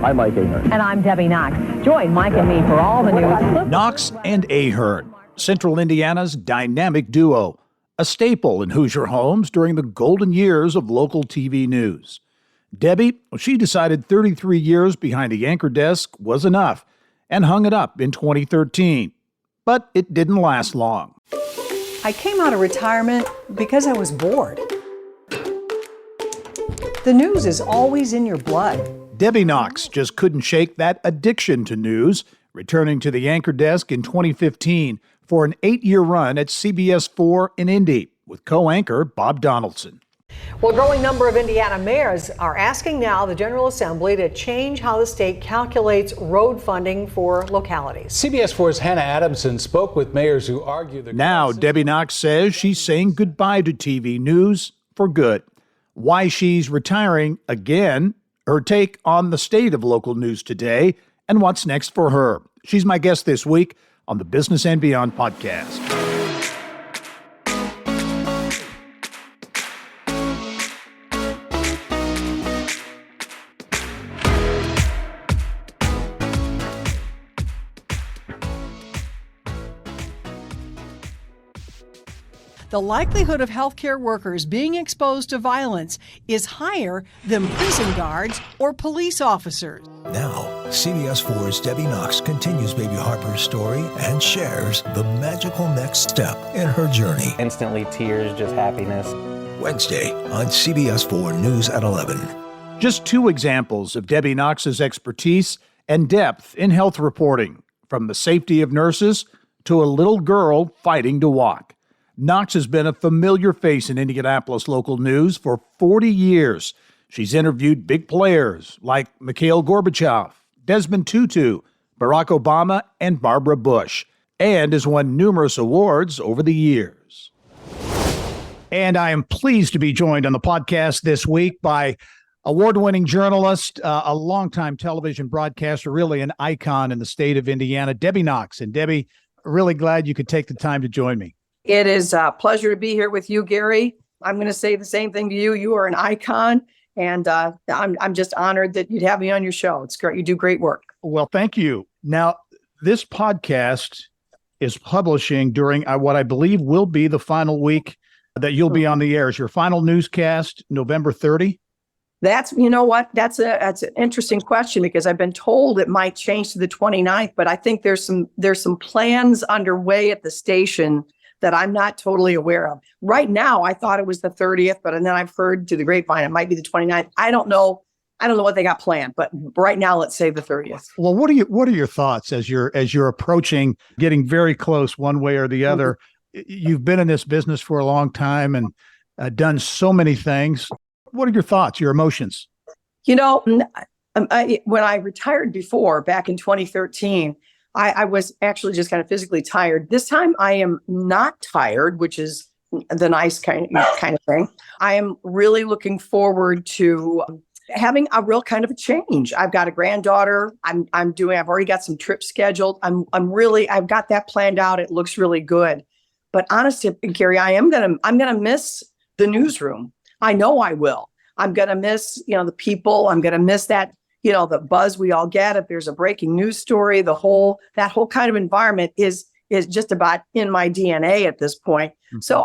I'm Mike Ahern. And I'm Debby Knox. Join Mike and me for all the news. Knox and Ahern, Central Indiana's dynamic duo, a staple in Hoosier homes during the golden years of local TV news. Debby, she decided 33 years behind the anchor desk was enough and hung it up in 2013. But it didn't last long. I came out of retirement because I was bored. The news is always in your blood. Debby Knox just couldn't shake that addiction to news, returning to the anchor desk in 2015 for an 8-year run at CBS 4 in Indy with co-anchor Bob Donaldson. Well, a growing number of Indiana mayors are asking now the General Assembly to change how the state calculates road funding for localities. CBS 4's Hannah Adamson spoke with mayors who argue that now Debby Knox says she's saying goodbye to TV news for good. Why she's retiring again, her take on the state of local news today, and what's next for her. She's my guest this week on the Business and Beyond podcast. The likelihood of healthcare workers being exposed to violence is higher than prison guards or police officers. Now, CBS 4's Debby Knox continues Baby Harper's story and shares the magical next step in her journey. Instantly tears, just happiness. Wednesday on CBS 4 News at 11. Just two examples of Debby Knox's expertise and depth in health reporting, from the safety of nurses to a little girl fighting to walk. Knox has been a familiar face in Indianapolis local news for 40 years. She's interviewed big players like Mikhail Gorbachev, Desmond Tutu, Barack Obama, and Barbara Bush, and has won numerous awards over the years. And I am pleased to be joined on the podcast this week by award-winning journalist, a longtime television broadcaster, really an icon in the state of Indiana, Debby Knox. And Debby, really glad you could take the time to join me. It is a pleasure to be here with you, Gary. I'm going to say the same thing to you. You are an icon, and I'm just honored that you'd have me on your show. It's great. You do great work. Well, thank you. Now, this podcast is publishing during what I believe will be the final week that you'll be on the air. Is your final newscast November 30? You know what? That's an interesting question, because I've been told it might change to the 29th, but I think there's some plans underway at the station that I'm not totally aware of. Right now, I thought it was the 30th, but then I've heard to the grapevine it might be the 29th. I don't know what they got planned, but right now, let's say the 30th. Well, what are your thoughts as you're approaching getting very close one way or the other? Mm-hmm. You've been in this business for a long time and done so many things. What are your thoughts, your emotions? You know, when I retired before, back in 2013, I was actually just kind of physically tired. This time I am not tired, which is the nice kind of thing. I am really looking forward to having a real kind of a change. I've got a granddaughter. I've already got some trips scheduled. I've got that planned out. It looks really good. But honestly, Gary, I'm going to miss the newsroom. I know I will. I'm going to miss, the people. I'm going to miss that, the buzz we all get if there's a breaking news story. That whole kind of environment is just about in my DNA at this point. Mm-hmm. So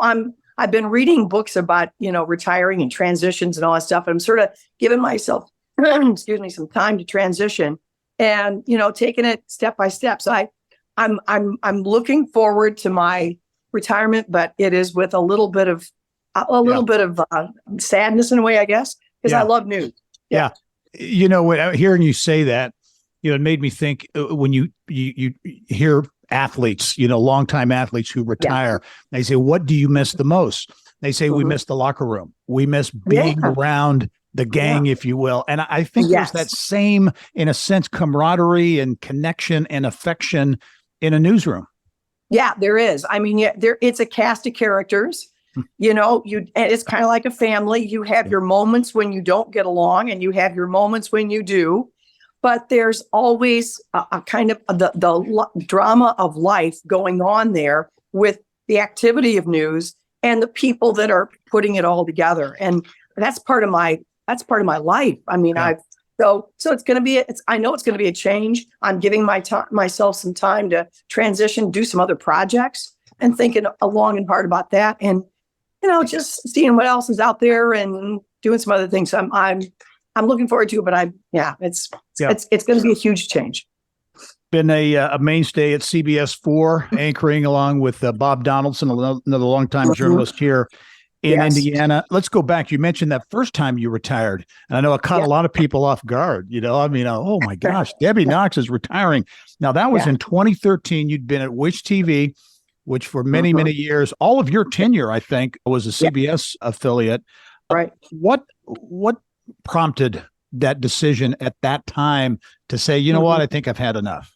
I've been reading books about, retiring and transitions and all that stuff. And I'm sort of giving myself, some time to transition and, taking it step by step. So I'm looking forward to my retirement, but it is with a little bit of sadness in a way, I guess, because I love news. Yeah. When hearing you say that, it made me think when you hear athletes, longtime athletes who retire, they say, what do you miss the most? They say, we miss the locker room. We miss being around the gang, if you will. And I think there's that same, in a sense, camaraderie and connection and affection in a newsroom. Yeah, there is. I mean, it's a cast of characters. It's kind of like a family. You have your moments when you don't get along, and you have your moments when you do. But there's always a kind of the drama of life going on there with the activity of news and the people that are putting it all together. And that's part of my life. I mean, So it's going to be, I know it's going to be a change. I'm giving myself some time to transition, do some other projects, and thinking long and hard about that. And, just seeing what else is out there and doing some other things. I'm looking forward to it, but it's going to be a huge change. Been a mainstay at CBS4, anchoring along with Bob Donaldson, another longtime journalist here in Indiana. Let's go back. You mentioned that first time you retired. And I know it caught a lot of people off guard. Oh my gosh, Debby Knox is retiring. Now, that was in 2013. You'd been at Wish TV, which for many, many years, all of your tenure, I think, was a CBS affiliate. Right. What prompted that decision at that time to say, you know what, I think I've had enough?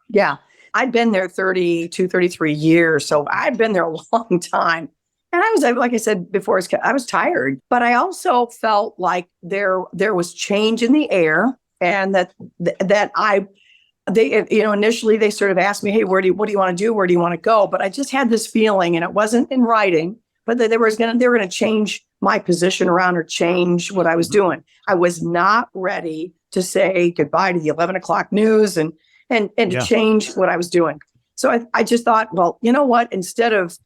Yeah. I'd been there 32, 33 years. So I'd been there a long time. And I was, like I said before, I was tired, but I also felt like there was change in the air, and initially they sort of asked me, hey, what do you want to do? Where do you want to go? But I just had this feeling, and it wasn't in writing, but they were going to change my position around or change what I was doing. I was not ready to say goodbye to the 11 o'clock news and to change what I was doing. So I just thought, well, you know what? Instead of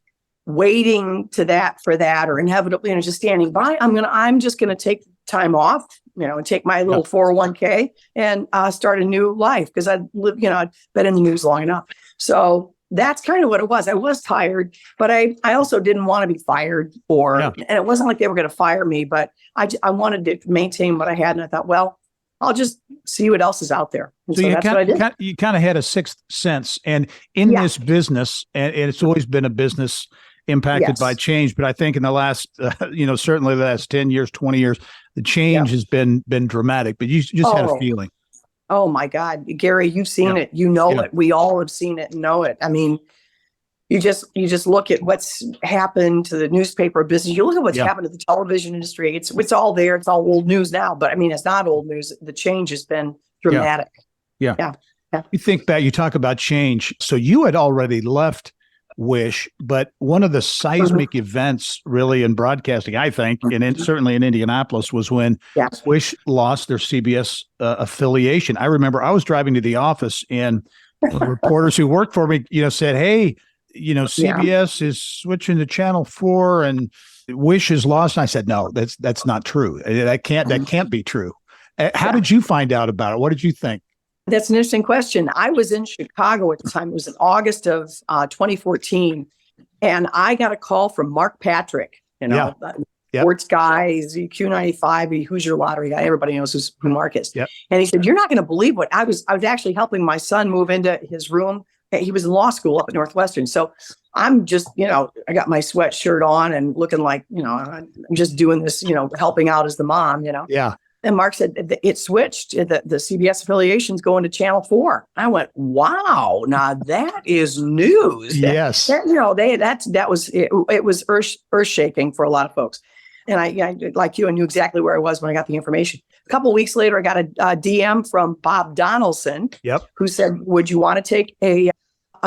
waiting for that or inevitably just standing by, I'm just going to take time off, and take my little 401k and start a new life, because I'd been in the news long enough. So that's kind of what it was. I was tired, but I also didn't want to be fired and it wasn't like they were going to fire me, but I wanted to maintain what I had. And I thought, well, I'll just see what else is out there. And so that's what I did. You kind of had a sixth sense, and in this business, and it's always been a business impacted by change. But I think in the last, certainly the last 10 years, 20 years, the change has been dramatic, but you just had a feeling. Oh my God, Gary, you've seen it, it. We all have seen it and know it. I mean, you just look at what's happened to the newspaper business. You look at what's happened to the television industry. It's all there. It's all old news now, but I mean, it's not old news. The change has been dramatic. Yeah. You think back, you talk about change. So you had already left Wish, but one of the seismic events really in broadcasting, I think, and certainly in Indianapolis, was when Wish lost their CBS affiliation. I remember I was driving to the office, and the reporters who worked for me, said, hey, CBS is switching to Channel 4 and Wish is lost. And I said, no, that's not true. That can't be true. How did you find out about it? What did you think? That's an interesting question. I was in Chicago at the time. It was in August of 2014. And I got a call from Mark Patrick, sports guy, Q95, Hoosier lottery guy. Everybody knows who Mark is. Yep. And he said, you're not going to believe what I was actually helping my son move into his room. He was in law school up at Northwestern. So I'm just, I got my sweatshirt on and looking like, I'm just doing this, helping out as the mom, Yeah. And Mark said it switched. The CBS affiliation's going to Channel 4. I went, wow, now that is news. Yes. That was it was earth shaking for a lot of folks. And I like you, I knew exactly where I was when I got the information. A couple of weeks later, I got a DM from Bob Donaldson, who said, would you want to take a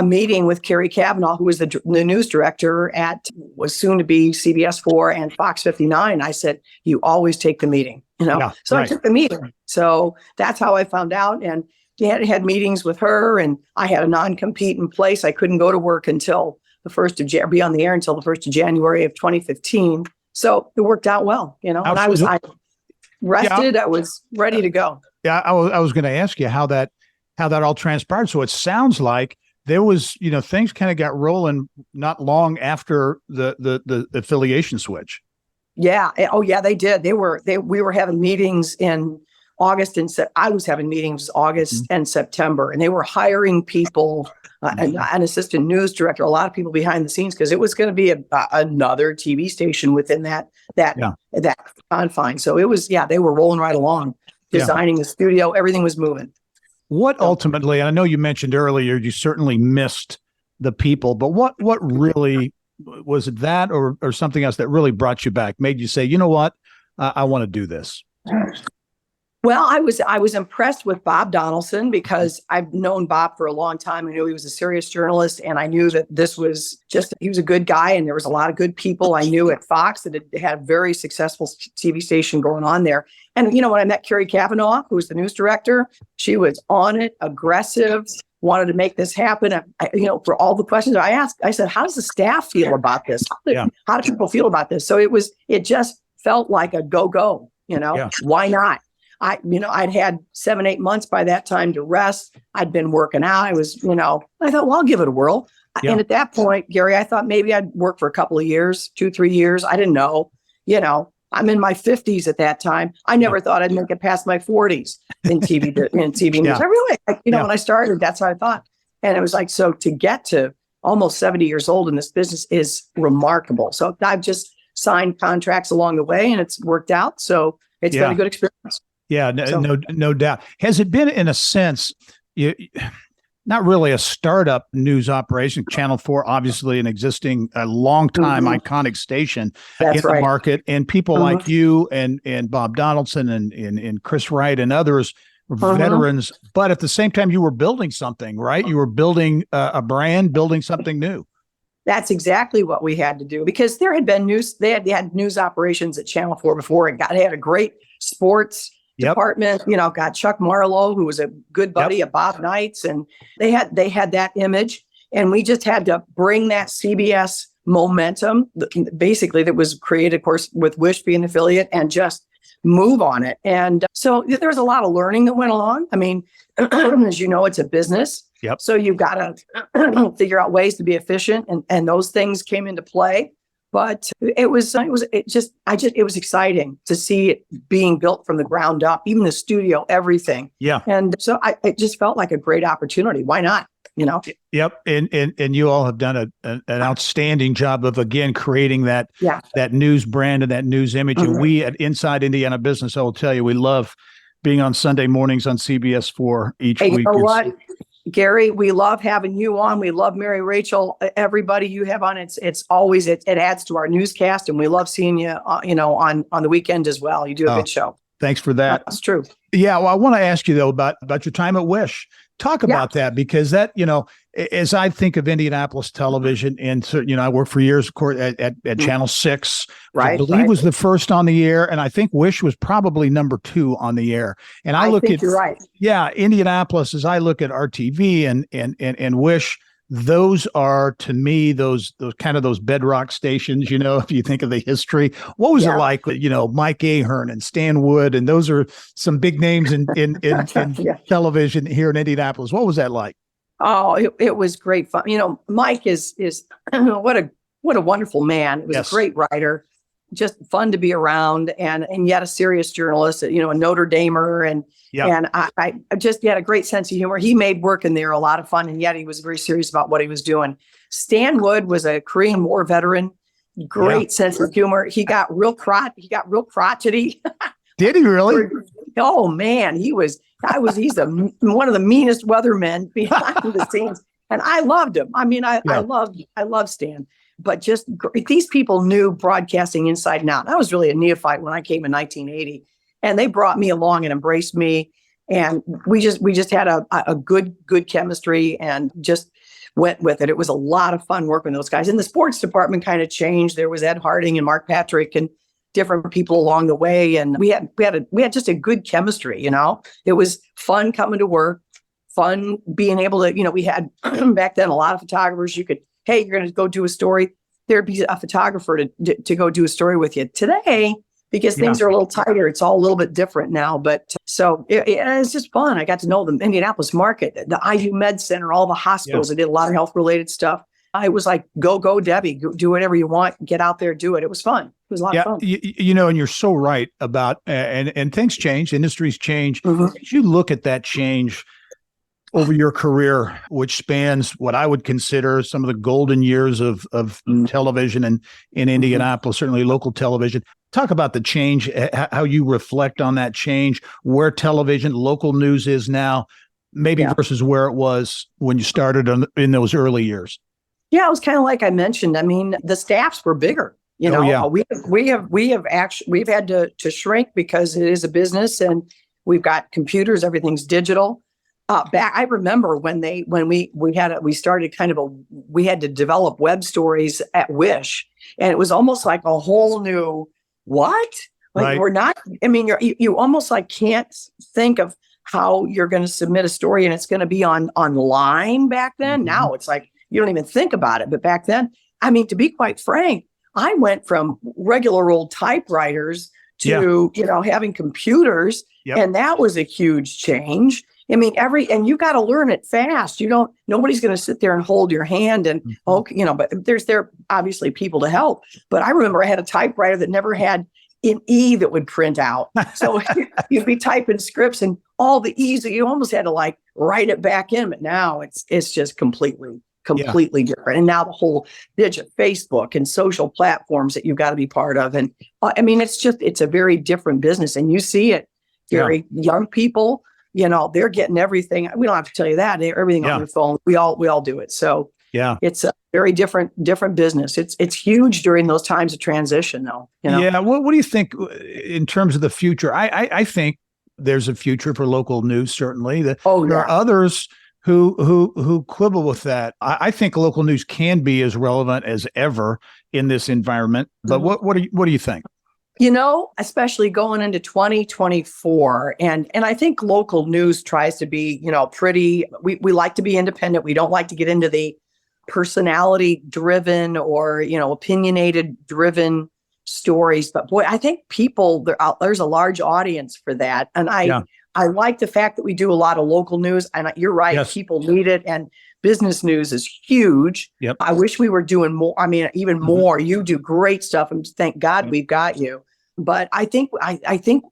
meeting with Carrie Cavanaugh, who was the news director at was soon to be CBS 4 and Fox 59. I said, you always take the meeting, So I took the meeting. So that's how I found out. And had meetings with her, and I had a non-compete in place. I couldn't go to work until be on the air until the 1st of January of 2015. So it worked out well, and I rested. I was ready to go. Yeah. I was going to ask you how that all transpired. So it sounds like there was, things kind of got rolling not long after the affiliation switch. Yeah. Oh, yeah, they did. We were having meetings in August and I was having meetings August and September, and they were hiring people, an assistant news director, a lot of people behind the scenes, because it was going to be another TV station within that confine. So it was, they were rolling right along, designing the studio. Everything was moving. What ultimately, and I know you mentioned earlier, you certainly missed the people, but what really was it, that or something else that really brought you back, made you say, you know what, I want to do this? Well, I was impressed with Bob Donaldson because I've known Bob for a long time. I knew he was a serious journalist, and I knew that he was a good guy, and there was a lot of good people I knew at Fox that had a very successful TV station going on there. And, when I met Carrie Cavanaugh, who was the news director, she was on it, aggressive, wanted to make this happen. For all the questions I asked, I said, how does the staff feel about this? How do people feel about this? So it just felt like a go, why not? I'd had 7-8 months by that time to rest. I'd been working out. I thought, well, I'll give it a whirl. Yeah. And at that point, Gary, I thought maybe I'd work for a couple of years, 2-3 years. I didn't know, I'm in my 50s at that time. I never thought I'd make it past my 40s in TV news. I really, when I started, that's how I thought. And it was like, so to get to almost 70 years old in this business is remarkable. So I've just signed contracts along the way and it's worked out. So it's been a good experience. Yeah, no doubt. Has it been, in a sense, not really a startup news operation? Channel 4, obviously an existing, a long-time iconic station in the market, and people like you and Bob Donaldson and Chris Wright and others were veterans. But at the same time, you were building something, right? You were building a brand, building something new. That's exactly what we had to do, because there had been news. They had news operations at Channel 4 before, and they had a great sports department, got Chuck Marlowe, who was a good buddy of Bob Knight's, and they had that image, and we just had to bring that CBS momentum, basically, that was created, of course, with Wish being an affiliate, and just move on it. And so there was a lot of learning that went along. I mean, as you know, it's a business. Yep. So you've got to figure out ways to be efficient, and those things came into play. But it was exciting to see it being built from the ground up, even the studio, everything. Yeah. And so it just felt like a great opportunity. Why not? Yep. And you all have done an outstanding job of, again, creating that news brand and that news image. And we at Inside Indiana Business, I will tell you, we love being on Sunday mornings on CBS 4 each week. You know what, Gary, we love having you on. We love Mary Rachel. Everybody you have on, it's always, it adds to our newscast, and we love seeing you, on the weekend as well. You do a good show. Thanks for that. That's true. Yeah. Well, I want to ask you though about your time at Wish. Talk about that, because that, as I think of Indianapolis television, and so, I worked for years, of course, at Channel 6. I believe was the first on the air, and I think Wish was probably number 2 on the air. And I look at, you're right. Yeah, Indianapolis, as I look at RTV and Wish, those are, to me, those kind of those bedrock stations, if you think of the history. What was it like, Mike Ahern and Stan Wood, and those are some big names in television here in Indianapolis. What was that like? Oh, it was great fun. Mike is what a wonderful man. It was a great writer, just fun to be around, and yet a serious journalist, a Notre Damer, and I just had a great sense of humor. He made working there a lot of fun, and yet he was very serious about what he was doing. Stan Wood was a Korean War veteran, great sense of humor. He got real crotchety. Did he really? Oh man, he's one of the meanest weathermen behind the scenes, and I loved him. I mean, I love Stan. But just these people knew broadcasting inside and out. I was really a neophyte when I came in 1980, and they brought me along and embraced me. And we just had a good chemistry and just went with it. It was a lot of fun working with those guys. And the sports department kind of changed. There was Ed Harding and Mark Patrick and different people along the way. And we had just a good chemistry, It was fun coming to work, fun being able to, we had back then a lot of photographers. You could, hey, you're going to go do a story. There'd be a photographer to go do a story with you. Today, because things are a little tighter, it's all a little bit different now. But so it's just fun. I got to know the Indianapolis market, the IU Med Center, all the hospitals. I did a lot of health related stuff. I was like, go, Debbie, do whatever you want. Get out there, do it. It was fun. It was a lot of fun. And you're so right about, and things change, industries change. As you look at that change over your career, which spans what I would consider some of the golden years of television in Indianapolis, certainly local television. Talk about the change, how you reflect on that change, where television, local news is now, maybe versus where it was when you started in those early years. Yeah, it was kind of like I mentioned. I mean, the staffs were bigger. We've had to shrink because it is a business, and We've got computers, everything's digital. I remember when we had to develop web stories at Wish, and it was almost like a whole new what? Like Right. we're not. I mean, you almost like can't think of how you're going to submit a story and it's going to be online back then. Mhm. Now it's like you don't even think about it. But back then, I mean, to be quite frank, I went from regular old typewriters to having computers, Yep. and that was a huge change. I mean, and you got to learn it fast. Nobody's going to sit there and hold your hand and, but there obviously people to help. But I remember I had a typewriter that never had an E that would print out. So you'd be typing scripts and all the E's, you almost had to like write it back in. But now it's just completely different. And now the whole Facebook and social platforms that you've got to be part of. And I mean, it's a very different business. And you see it, Gary, young people, they're getting everything. We don't have to tell you that. Everything on their phone. We all do it. So it's a very different business. It's huge during those times of transition, though. Yeah. What do you think in terms of the future? I think there's a future for local news. Certainly, there are others who quibble with that. I think local news can be as relevant as ever in this environment. But what do you think? Especially going into 2024, and I think local news tries to be, pretty. We like to be independent. We don't like to get into the personality-driven or opinionated-driven stories. But boy, I think there's a large audience for that, and I like the fact that we do a lot of local news. And you're right, Yes. people need it, and business news is huge. Yep. I wish we were doing more. I mean, even more. You do great stuff, and thank God we've got you. But I think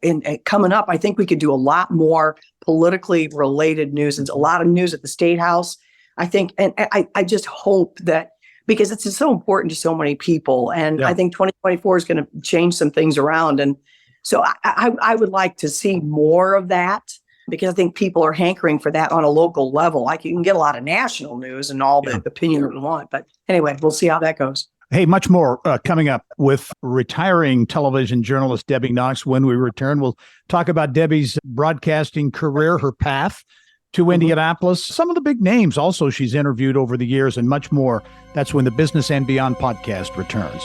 in coming up, I think we could do a lot more politically related news, and a lot of news at the State House. I think, and I just hope that, because it's so important to so many people, and I think 2024 is going to change some things around. And so I would like to see more of that, because I think people are hankering for that on a local level. Like, you can get a lot of national news and all the opinion we want, but anyway, we'll see how that goes. Hey, much more coming up with retiring television journalist Debby Knox. When we return, we'll talk about Debbie's broadcasting career, her path to Indianapolis, some of the big names also she's interviewed over the years, and much more. That's when the Business and Beyond podcast returns.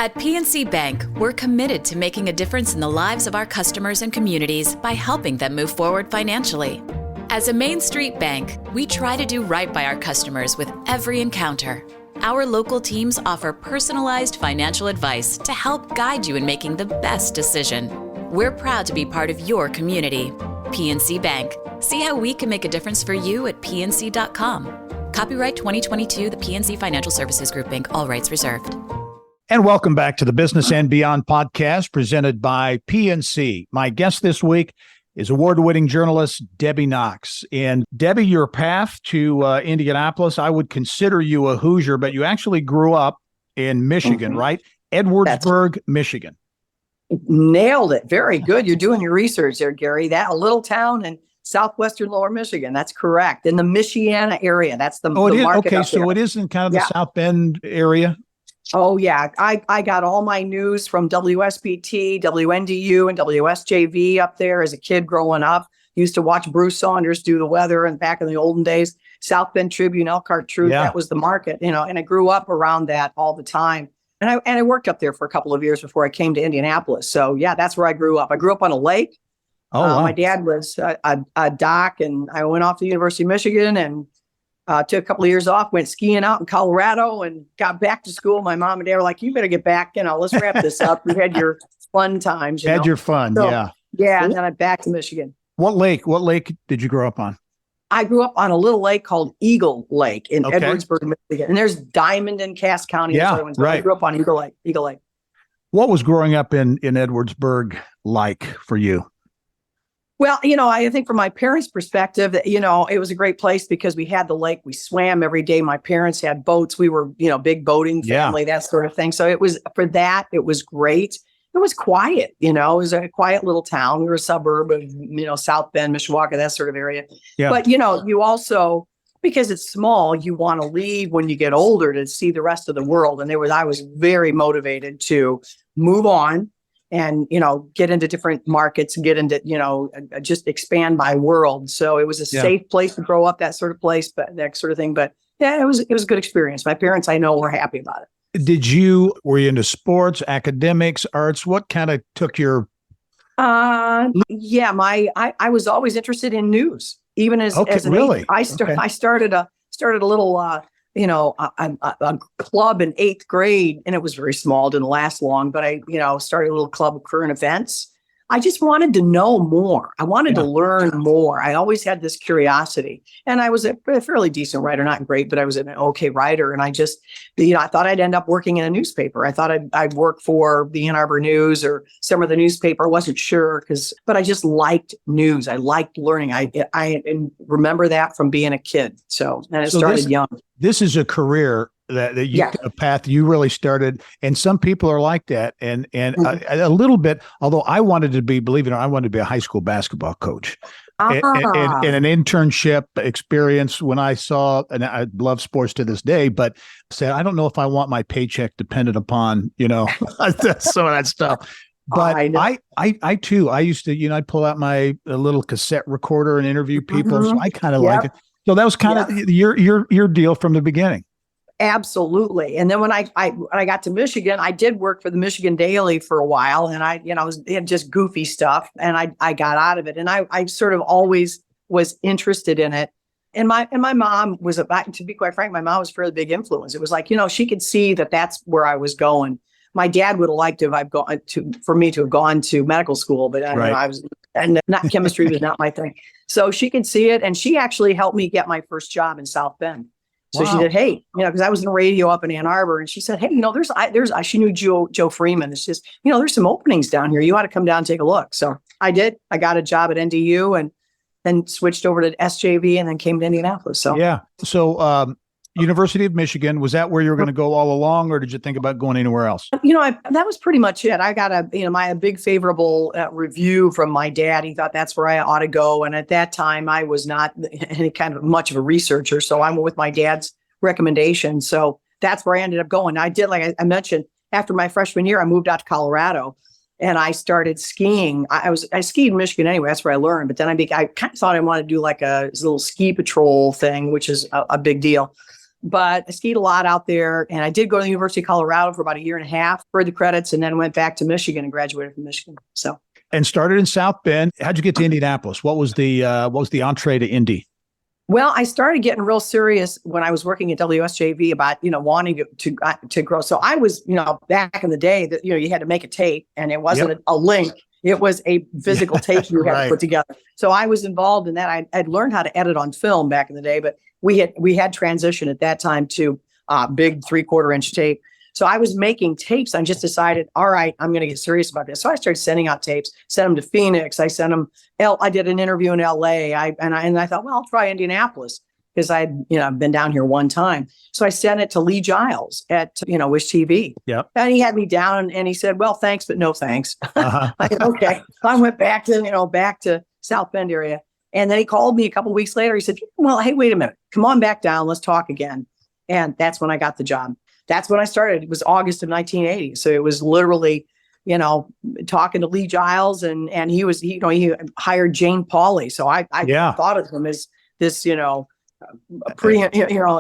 At PNC Bank, we're committed to making a difference in the lives of our customers and communities by helping them move forward financially. As a Main Street bank, we try to do right by our customers with every encounter. Our local teams offer personalized financial advice to help guide you in making the best decision. We're proud to be part of your community. PNC Bank. See how we can make a difference for you at pnc.com. Copyright 2022, the PNC Financial Services Group, Inc., all rights reserved. And welcome back to the Business and Beyond podcast presented by PNC. My guest this week is award-winning journalist Debby Knox. And Debby, your path to Indianapolis, I would consider you a Hoosier, but you actually grew up in Michigan, right? Edwardsburg, Michigan. Nailed it. Very good. You're doing your research there, Gary. That a little town in southwestern Lower Michigan. That's correct. In the Michiana area. That's the it is? market. Okay, so it is in kind of the South Bend area. Oh, yeah. I got all my news from WSBT, WNDU, and WSJV up there as a kid growing up. Used to watch Bruce Saunders do the weather, and back in the olden days, South Bend Tribune, Elkhart Truth, that was the market, and I grew up around that all the time. And I worked up there for a couple of years before I came to Indianapolis. So, yeah, that's where I grew up. I grew up on a lake. Oh, wow. My dad was a doc, and I went off to the University of Michigan and took a couple of years off, went skiing out in Colorado, and got back to school. My mom and dad were like, "You better get back. Let's wrap this up. You had your fun times. Had your fun, yeah. And then I'm back to Michigan. What lake did you grow up on? I grew up on a little lake called Eagle Lake in Edwardsburg, Michigan. And there's Diamond and Cass County. Yeah, right. I grew up on Eagle Lake. What was growing up in Edwardsburg like for you? Well, I think from my parents' perspective, it was a great place because we had the lake. We swam every day. My parents had boats. We were, big boating family, that sort of thing. So it was great. It it was quiet, it was a quiet little town. We were a suburb of, South Bend, Mishawaka, that sort of area. Yeah. But, you also, because it's small, you want to leave when you get older to see the rest of the world. And I was very motivated to move on and, get into different markets and get into, just expand my world. So it was a safe place to grow up, that sort of place, but that sort of thing. But yeah, it was a good experience. My parents, I know, were happy about it. Were you into sports, academics, arts? What kind of took your? I was always interested in news, even as an really? age. I started a little, a club in 8th grade, and it was very small, didn't last long, but I, started a little club of current events. I just wanted to know more. I wanted to learn more. I always had this curiosity, and I was a fairly decent writer, not great, but I was an okay writer. And I just, I thought I'd end up working in a newspaper. I thought I'd work for the Ann Arbor News or some of the newspaper. I wasn't sure but I just liked news. I liked learning. I remember that from being a kid. And it started young. This is a career a path you really started, and some people are like that, and a little bit. Although I wanted to be, believe it or not, I wanted to be a high school basketball coach, and an internship experience. When I saw, and I love sports to this day, but said I don't know if I want my paycheck dependent upon some of that stuff. But I too, I used to, I'd pull out my little cassette recorder and interview people. So I kind of like it. So that was kind of your deal from the beginning. Absolutely. And then when I got to Michigan, I did work for the Michigan Daily for a while, and I had just goofy stuff, and I got out of it. And I sort of always was interested in it. And my mom was, to be quite frank, my mom was a fairly big influence. It was like, she could see that that's where I was going. My dad would have liked for me to have gone to medical school, but and not chemistry was not my thing. So she could see it, and she actually helped me get my first job in South Bend. So she said, hey, because I was in the radio up in Ann Arbor, and she said, hey, she knew Joe Freeman. It's just, there's some openings down here. You ought to come down and take a look. So I did. I got a job at NDU and then switched over to SJV and then came to Indianapolis. So University of Michigan, was that where you were going to go all along, or did you think about going anywhere else? That was pretty much it. I got a big favorable review from my dad. He thought that's where I ought to go. And at that time, I was not any kind of much of a researcher. So I went with my dad's recommendation. So that's where I ended up going. I did, like I mentioned, after my freshman year, I moved out to Colorado and I started skiing. I skied in Michigan anyway. That's where I learned. But then I kind of thought I wanted to do like a little ski patrol thing, which is a big deal. But I skied a lot out there, and I did go to the University of Colorado for about a year and a half for the credits, and then went back to Michigan and graduated from Michigan. And started in South Bend. How'd you get to Indianapolis? What was the entree to Indy? Well, I started getting real serious when I was working at WSJV about wanting to grow. So I was back in the day that you had to make a tape, and it wasn't a link. It was a physical tape you had to put together. So I was involved in that. I'd learned how to edit on film back in the day, but we had transitioned at that time to big 3/4-inch tape. So I was making tapes. I just decided, all right, I'm going to get serious about this. So I started sending out tapes, sent them to Phoenix. I sent them. I did an interview in LA. I thought, well, I'll try Indianapolis because I'd been down here one time. So I sent it to Lee Giles at Wish TV. Yep. And he had me down, and he said, well, thanks, but no thanks. I said, okay. I went back to South Bend area. And then he called me a couple of weeks later. He said, well, hey, wait a minute. Come on back down. Let's talk again. And that's when I got the job. That's when I started. It was August of 1980. So it was literally, talking to Lee Giles, and he hired Jane Pauley. So I thought of him as this, a pretty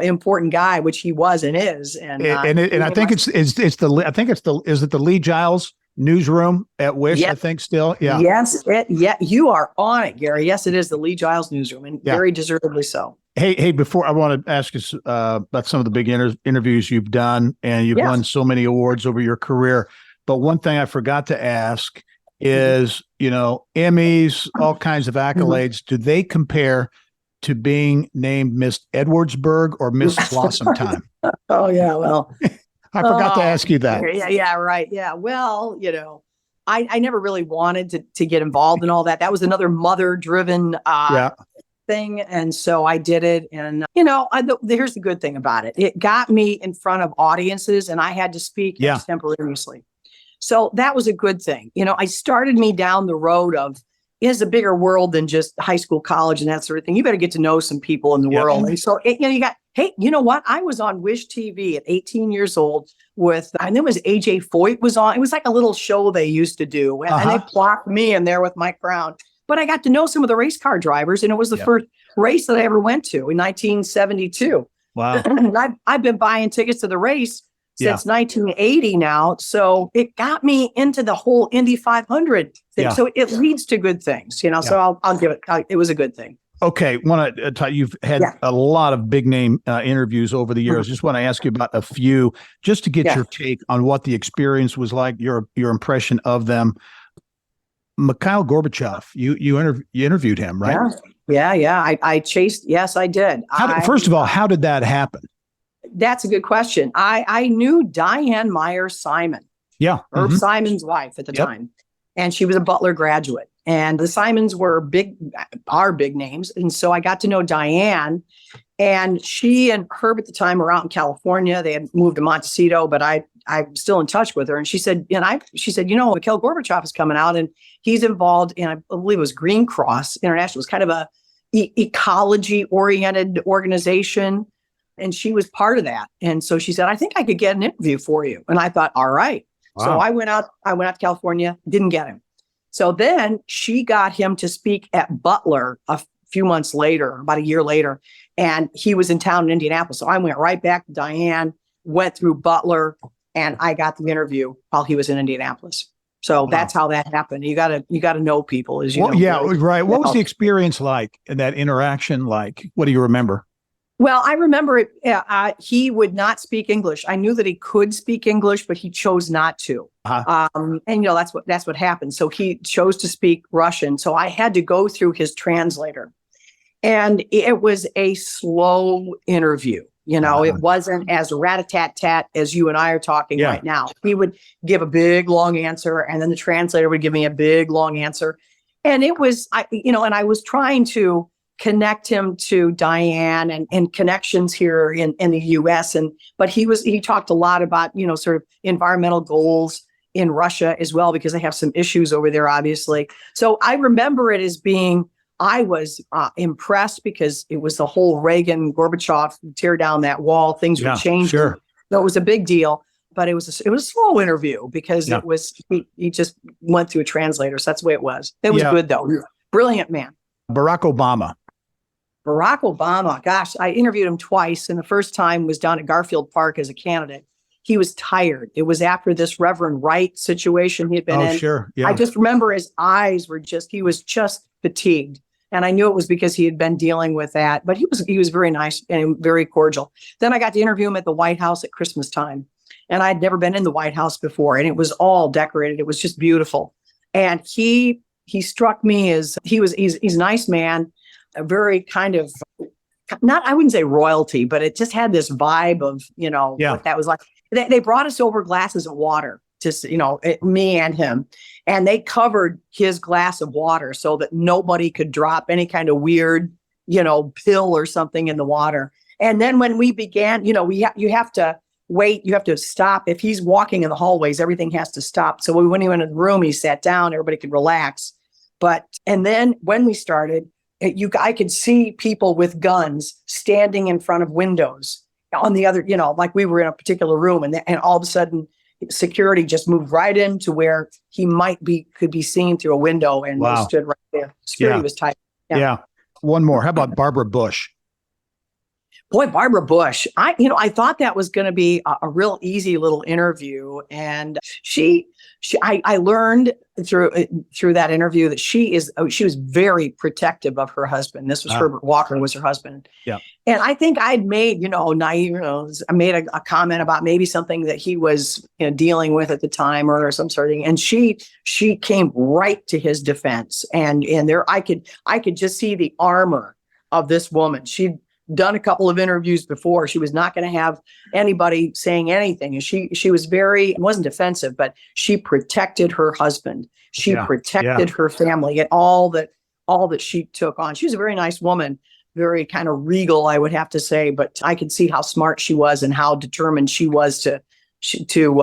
important guy, which he was and is. And I think is it the Lee Giles newsroom at Wish? I think still. Yeah. Yes. You are on it, Gary. Yes, it is the Lee Giles newsroom, and very deservedly so. Hey, before I want to ask you about some of the big interviews you've done, and you've won so many awards over your career. But one thing I forgot to ask is, Emmys, all kinds of accolades. Do they compare to being named Miss Edwardsburg or Miss Blossom Time? Oh, yeah. Well, I forgot to ask you that. Yeah, right. Yeah. Well, I never really wanted to get involved in all that. That was another mother-driven thing. And so I did it. And, here's the good thing about it. It got me in front of audiences, and I had to speak extemporaneously. So that was a good thing. I started me down the road of, is a bigger world than just high school, college, and that sort of thing. You better get to know some people in the world. And so, you got, hey, you know what? I was on Wish TV at 18 years old with, I think it was AJ Foyt was on. It was like a little show they used to do. And they plopped me in there with my crown. But I got to know some of the race car drivers, and it was the first race that I ever went to in 1972. Wow. And I've been buying tickets to the race since 1980 now. So it got me into the whole Indy 500 thing. Yeah. So it leads to good things, so I'll give it, it was a good thing. Okay. You've had a lot of big name interviews over the years. Just want to ask you about a few, just to get your take on what the experience was like, your impression of them. Mikhail Gorbachev, you interviewed him, right? Yeah. I chased. Yes, I did. First of all, how did that happen? That's a good question. I knew Diane Myers Simon. Yeah. Herb Simon's wife at the time. And she was a Butler graduate. And the Simons were big names. And so I got to know Diane. And she and Herb at the time were out in California. They had moved to Montecito, but I'm still in touch with her. And she said, Mikhail Gorbachev is coming out, and he's involved in, I believe it was Green Cross International. It was kind of a ecology-oriented organization. And she was part of that. And so she said, I think I could get an interview for you. And I thought, all right. Wow. So I went out to California, didn't get him. So then she got him to speak at Butler a few months later, about a year later. And he was in town in Indianapolis. So I went right back to Diane, went through Butler, and I got the interview while he was in Indianapolis. So that's how that happened. You gotta know people, as you know. Yeah, right. What was the experience like, and that interaction like? What do you remember? Well, I remember it. He would not speak English. I knew that he could speak English, but he chose not to. And that's what happened. So he chose to speak Russian. So I had to go through his translator, and it was a slow interview. It wasn't as rat-a-tat-tat as you and I are talking right now. He would give a big long answer, and then the translator would give me a big long answer, and it was, and I was trying to connect him to Diane and connections here in the US. But he talked a lot about, sort of environmental goals in Russia as well, because they have some issues over there, obviously. So I remember it as being, I was impressed because it was the whole Reagan, Gorbachev, tear down that wall, things were changing. Sure. So it was a big deal, but it was a slow interview because it was, he just went through a translator. So that's the way it was. It was good though. Brilliant man. Barack Obama, gosh, I interviewed him twice. And the first time was down at Garfield Park as a candidate. He was tired. It was after this Reverend Wright situation he had been in. Sure. Yeah. I just remember his eyes were he was just fatigued. And I knew it was because he had been dealing with that. But he was very nice and very cordial. Then I got to interview him at the White House at Christmas time. And I'd never been in the White House before. And it was all decorated. It was just beautiful. And he struck me as he's a nice man. A very kind of I wouldn't say royalty, but it just had this vibe of, what that was like. They brought us over glasses of water, just, me and him, and they covered his glass of water so that nobody could drop any kind of weird, pill or something in the water. And then when we began, you have to wait, you have to stop. If he's walking in the hallways, everything has to stop. So when he went in the room, he sat down, everybody could relax. And then when we started, I could see people with guns standing in front of windows on the other, like we were in a particular room, and all of a sudden security just moved right into where he could be seen through a window, and they stood right there. Security was tight. Yeah. One more. How about Barbara Bush? Boy, Barbara Bush. I thought that was going to be a real easy little interview, and I learned through that interview that she was very protective of her husband. This was Herbert Walker was her husband. Yeah. And I think I'd made, naive, I made a comment about maybe something that he was dealing with at the time or some sort of thing. And she came right to his defense. And there I could just see the armor of this woman. She'd done a couple of interviews before. She was not going to have anybody saying anything. And she was it wasn't defensive, but she protected her husband. She protected her family and all that she took on. She was a very nice woman, very kind of regal, I would have to say, but I could see how smart she was and how determined she was to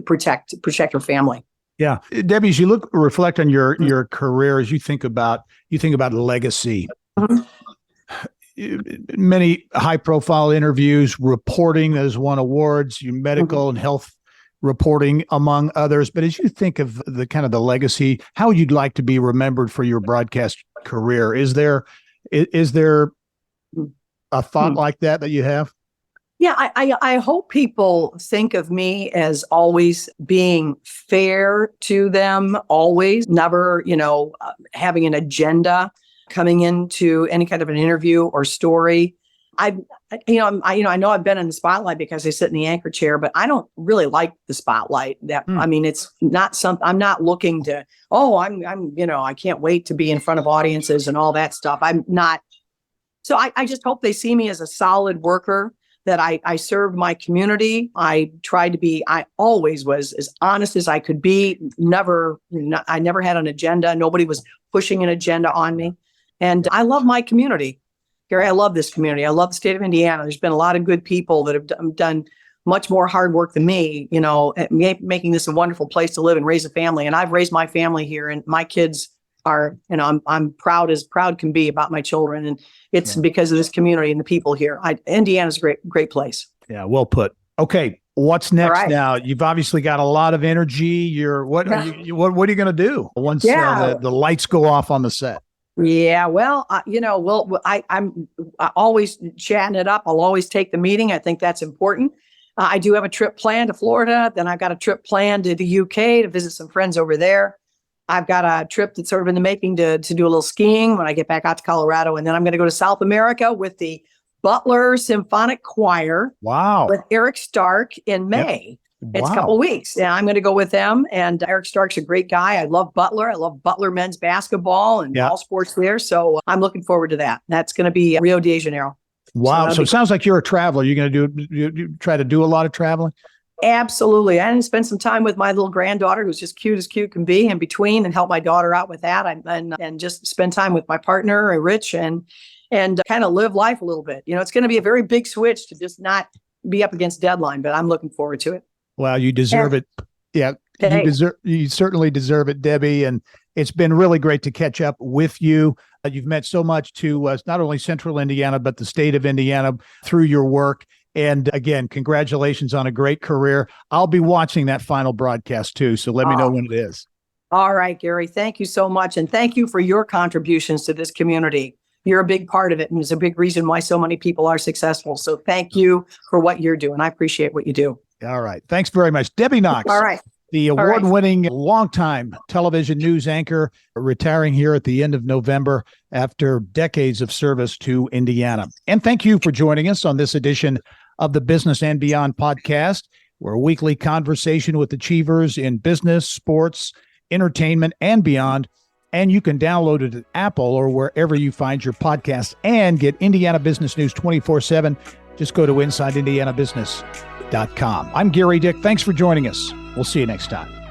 protect her family. Yeah. Debbie, as you reflect on your career, as you think about legacy, many high profile interviews, reporting that has won awards, medical and health reporting among others. But as you think of the kind of the legacy, how you'd like to be remembered for your broadcast career, is there a thought like that you have? Yeah, I hope people think of me as always being fair to them, always never, having an agenda coming into any kind of an interview or story. I know I've been in the spotlight because I sit in the anchor chair, but I don't really like the spotlight. It's not something I'm not looking to, I can't wait to be in front of audiences and all that stuff. I'm not. So I just hope they see me as a solid worker, that I served my community. I always was as honest as I could be. I never had an agenda. Nobody was pushing an agenda on me. And I love my community. Gary, I love this community. I love the state of Indiana. There's been a lot of good people that have done much more hard work than me, at making this a wonderful place to live and raise a family. And I've raised my family here, and my kids are, I'm proud as proud can be about my children. And it's because of this community and the people here. Indiana's a great place. Yeah, well put. Okay, what's next now? You've obviously got a lot of energy. What are you going to do once the lights go off on the set? Yeah, well, I'm always chatting it up. I'll always take the meeting. I think that's important. I do have a trip planned to Florida. Then I've got a trip planned to the UK to visit some friends over there. I've got a trip that's sort of in the making to do a little skiing when I get back out to Colorado. And then I'm going to go to South America with the Butler Symphonic Choir. Wow. With Eric Stark in May. Yep. It's a couple of weeks. Yeah, I'm going to go with them. And Eric Stark's a great guy. I love Butler. I love Butler men's basketball and all sports there. So I'm looking forward to that. That's going to be Rio de Janeiro. Wow. So it sounds like you're a traveler. You're going to try to do a lot of traveling? Absolutely. I didn't spend some time with my little granddaughter, who's just cute as cute can be, in between, and help my daughter out with that. And just spend time with my partner, Rich, and kind of live life a little bit. It's going to be a very big switch to just not be up against deadline, but I'm looking forward to it. Well, you deserve it. Yeah, hey. You certainly deserve it, Debbie. And it's been really great to catch up with you. You've meant so much to not only Central Indiana, but the state of Indiana through your work. And again, congratulations on a great career. I'll be watching that final broadcast too, so let me know when it is. All right, Gary. Thank you so much. And thank you for your contributions to this community. You're a big part of it, and it's a big reason why so many people are successful. So thank you for what you're doing. I appreciate what you do. All right. Thanks very much. Debbie Knox. All right. The award-winning longtime television news anchor, retiring here at the end of November after decades of service to Indiana. And thank you for joining us on this edition of the Business and Beyond podcast. We're a weekly conversation with achievers in business, sports, entertainment, and beyond. And you can download it at Apple or wherever you find your podcasts and get Indiana business news 24/7. Just go to InsideIndianaBusiness.com. I'm Gary Dick. Thanks for joining us. We'll see you next time.